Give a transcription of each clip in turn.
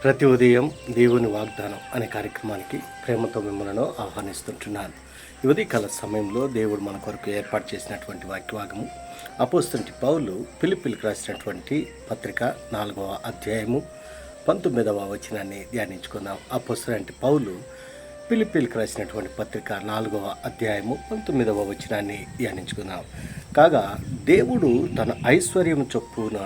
ప్రతి ఉదయం దేవుని వాగ్దానం అనే కార్యక్రమానికి ప్రేమతో మిమ్మల్ని ఆహ్వానిస్తుంటున్నాను. ఈ ఉదయకాల సమయంలో దేవుడు మన కొరకు ఏర్పాటు చేసినటువంటి వాక్యభాగము అపోస్తలుడైన పౌలు ఫిలిప్పీలకు రాసినటువంటి పత్రిక 4వ అధ్యాయము 19వ వచనాన్ని ధ్యానించుకుందాం. అపోస్తలుడైన పౌలు ఫిలిప్పీలకు రాసినటువంటి పత్రిక 4వ అధ్యాయము 19వ వచనాన్ని ధ్యానించుకుందాం. కాగా దేవుడు తన ఐశ్వర్యం చొప్పున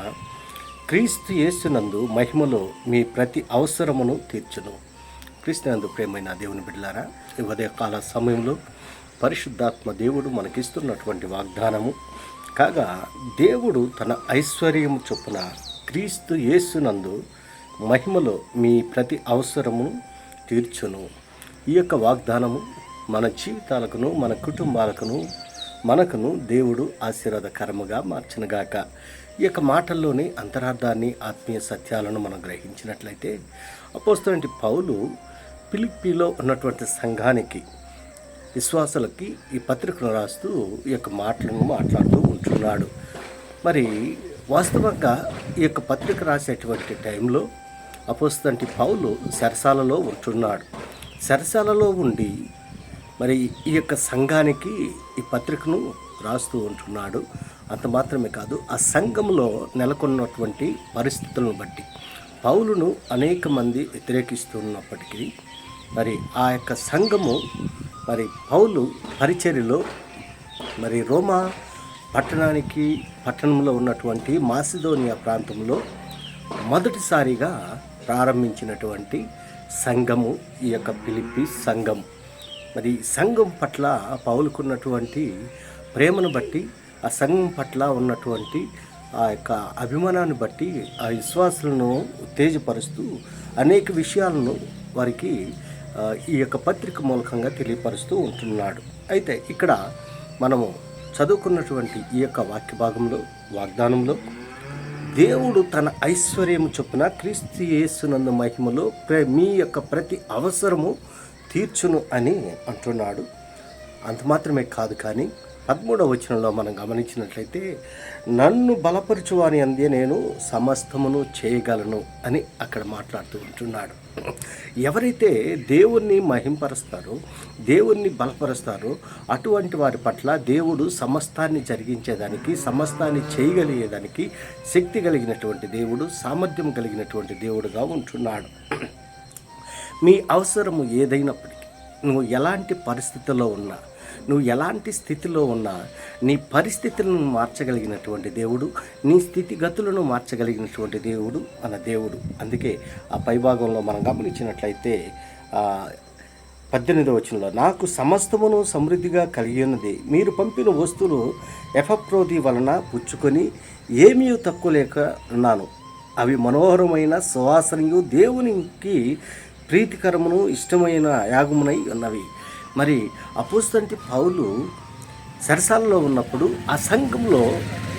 క్రీస్తు యేసునందు మహిమలో మీ ప్రతి అవసరమును తీర్చును. క్రీస్తునందు ప్రేమైన దేవుని బిడ్డలారా, ఈ ఉదయకాల సమయంలో పరిశుద్ధాత్మ దేవుడు మనకిస్తున్నటువంటి వాగ్దానము, కాగా దేవుడు తన ఐశ్వర్యము చొప్పున క్రీస్తు యేసునందు మహిమలో మీ ప్రతి అవసరమును తీర్చును. ఈ యొక్క వాగ్దానము మన జీవితాలకును మన కుటుంబాలకును మనకును దేవుడు ఆశీర్వాదకరముగా మార్చనుగాక. ఈ యొక్క మాటల్లోని అంతరార్థాన్ని ఆత్మీయ సత్యాలను మనం గ్రహించినట్లయితే, అపోస్తలుడైన పౌలు ఫిలిప్పీలో ఉన్నటువంటి సంఘానికి, విశ్వాసులకి ఈ పత్రికను రాస్తూ ఈ యొక్క మాటలను మాట్లాడుతూ ఉంటున్నాడు. మరి వాస్తవంగా ఈ యొక్క పత్రిక రాసేటువంటి టైంలో అపోస్తలుడైన పౌలు చెరసాలలో ఉంటున్నాడు. చెరసాలలో ఉండి మరి ఈ యొక్క సంఘానికి ఈ పత్రికను రాస్తూ ఉంటున్నాడు. అంత మాత్రమే కాదు, ఆ సంఘంలో నెలకొన్నటువంటి పరిస్థితులను బట్టి పౌలును అనేక మంది వ్యతిరేకిస్తున్నప్పటికీ మరి ఆ యొక్క సంఘము మరి పౌలు పరిచర్యలో మరి రోమా పట్టణంలో ఉన్నటువంటి మాసిదోనియా ప్రాంతంలో మొదటిసారిగా ప్రారంభించినటువంటి సంఘము ఈ యొక్క ఫిలిప్పీ సంఘం. మరి సంఘం పట్ల పౌలుకున్నటువంటి ప్రేమను బట్టి, ఆ సంఘం పట్ల ఉన్నటువంటి ఆ యొక్క అభిమానాన్ని బట్టి ఆ విశ్వాసులను ఉత్తేజపరుస్తూ అనేక విషయాలను వారికి ఈ యొక్క పత్రిక మూలకంగా తెలియపరుస్తూ ఉంటున్నాడు. అయితే ఇక్కడ మనము చదువుకున్నటువంటి ఈ యొక్క వాక్య భాగంలో, వాగ్దానంలో, దేవుడు తన ఐశ్వర్యము చొప్పున క్రీస్తు యేసునందు మహిమలో మీ యొక్క ప్రతి అవసరము తీర్చును అని అంటున్నాడు. అంత మాత్రమే కాదు, కానీ 13వ వచనంలో మనం గమనించినట్లయితే, నన్ను బలపరచువాని అందే నేను సమస్తమును చేయగలను అని అక్కడ మాట్లాడుతూ ఉంటున్నాడు. ఎవరైతే దేవుణ్ణి మహింపరుస్తారో, దేవుణ్ణి బలపరుస్తారో, అటువంటి వారి పట్ల దేవుడు సమస్తాన్ని జరిగించేదానికి, సమస్తాన్ని చేయగలిగేదానికి శక్తి కలిగినటువంటి దేవుడు, సామర్థ్యం కలిగినటువంటి దేవుడుగా ఉంటున్నాడు. మీ అవసరము ఏదైనప్పటికీ, నువ్వు ఎలాంటి పరిస్థితుల్లో ఉన్నా, నువ్వు ఎలాంటి స్థితిలో ఉన్నా, నీ పరిస్థితులను మార్చగలిగినటువంటి దేవుడు, నీ స్థితిగతులను మార్చగలిగినటువంటి దేవుడు మన దేవుడు. అందుకే ఆ పైభాగంలో మనం గమనించినట్లయితే 18వ వచనంలో, నాకు సమస్తమును సమృద్ధిగా కలిగి ఉన్నది, మీరు పంపిన వస్తువులు ఎపఫ్రోది వలన పుచ్చుకొని ఏమీ తక్కువ లేక ఉన్నాను, అవి మనోహరమైన సువాసనయు దేవునికి ప్రీతికరమును ఇష్టమైన యాగమునై ఉన్నవి. మరి అపోస్తలుడైన పౌలు చెరసాలలో ఉన్నప్పుడు ఆ సంఘంలో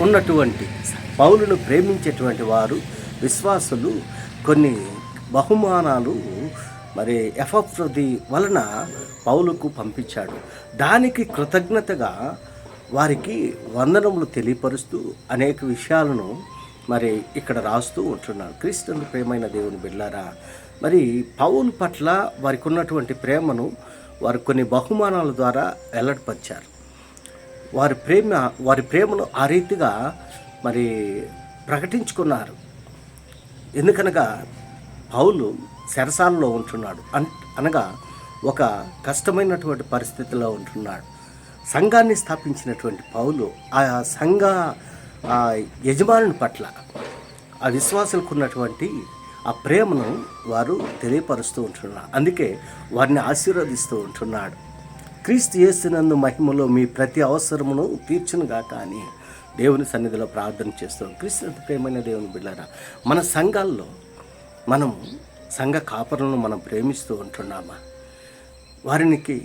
ఉన్నటువంటి పౌలును ప్రేమించేటువంటి వారు, విశ్వాసులు కొన్ని బహుమానాలు మరి ఎపఫ్రోది వలన పౌలుకు పంపించాడు. దానికి కృతజ్ఞతగా వారికి వందనములు తెలియపరుస్తూ అనేక విషయాలను మరి ఇక్కడ రాస్తూ ఉంటున్నాడు. క్రీస్తునందు ప్రేమైన దేవుని బిడ్డలారా, మరి పౌలు పట్ల వారికి ఉన్నటువంటి ప్రేమను వారు కొన్ని బహుమానాల ద్వారా వెల్లడిపరిచారు. వారి ప్రేమను ఆ రీతిగా మరి ప్రకటించుకున్నారు. ఎందుకనగా పౌలు చెరసాలలో ఉంటున్నాడు, అనగా ఒక కష్టమైనటువంటి పరిస్థితిలో ఉంటున్నాడు. సంఘాన్ని స్థాపించినటువంటి పౌలు ఆ సంఘ యజమానుని పట్ల, ఆ విశ్వాసులకు ఉన్నటువంటి ఆ ప్రేమను వారు తెలియపరుస్తూ ఉంటున్నారు. అందుకే వారిని ఆశీర్వదిస్తూ ఉంటున్నాడు. క్రీస్తు యేసునందు మహిమలో మీ ప్రతి అవసరమును తీర్చునుగాక అని దేవుని సన్నిధిలో ప్రార్థన చేస్తాం. క్రీస్తునందు ప్రేమైన దేవుని బిడ్డలారా, మన సంఘాల్లో మనం సంఘ కాపరులను మనం ప్రేమిస్తూ ఉంటున్నామా? వారికి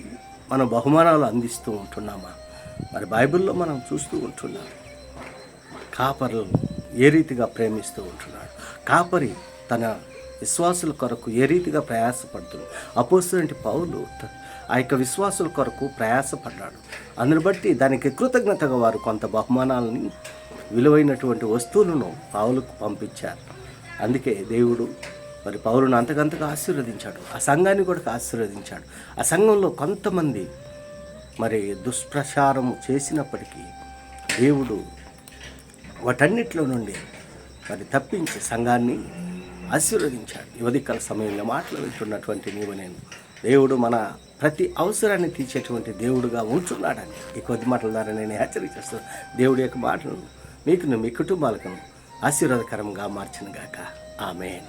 మన బహుమానాలు అందిస్తూ ఉంటున్నామా? మరి బైబిల్లో మనం చూస్తూ ఉంటున్నాం, కాపరులను ఏ రీతిగా ప్రేమిస్తూ ఉంటున్నాడు. కాపరి తన విశ్వాసుల కొరకు ఏ రీతిగా ప్రయాసపడుతుంది. అపోస్తలుడైన పౌలు ఆ యొక్క విశ్వాసుల కొరకు ప్రయాసపడ్డాడు. అందుని బట్టి దానికి కృతజ్ఞతగా వారు కొంత బహుమానాలని, విలువైనటువంటి వస్తువులను పౌలుకు పంపించారు. అందుకే దేవుడు మరి పౌలును అంతకంతగా ఆశీర్వదించాడు, ఆ సంఘాన్ని కూడా ఆశీర్వదించాడు. ఆ సంఘంలో కొంతమంది మరి దుష్ప్రచారం చేసినప్పటికీ దేవుడు వాటన్నిటిలో నుండి మరి తప్పించి సంఘాన్ని ఆశీర్వదించాడు. యువతికాల సమయంలో మాటలు వింటున్నటువంటి నీవు నేను, దేవుడు మన ప్రతి అవసరాన్ని తీర్చేటువంటి దేవుడుగా ఉంటున్నాడని ఈ కొద్ది మాటల ద్వారా నేను హెచ్చరిక చేస్తాను. దేవుడి యొక్క మాటలను మీకును మీ కుటుంబాలకు ఆశీర్వాదకరంగా మార్చినగాక. ఆమేన్.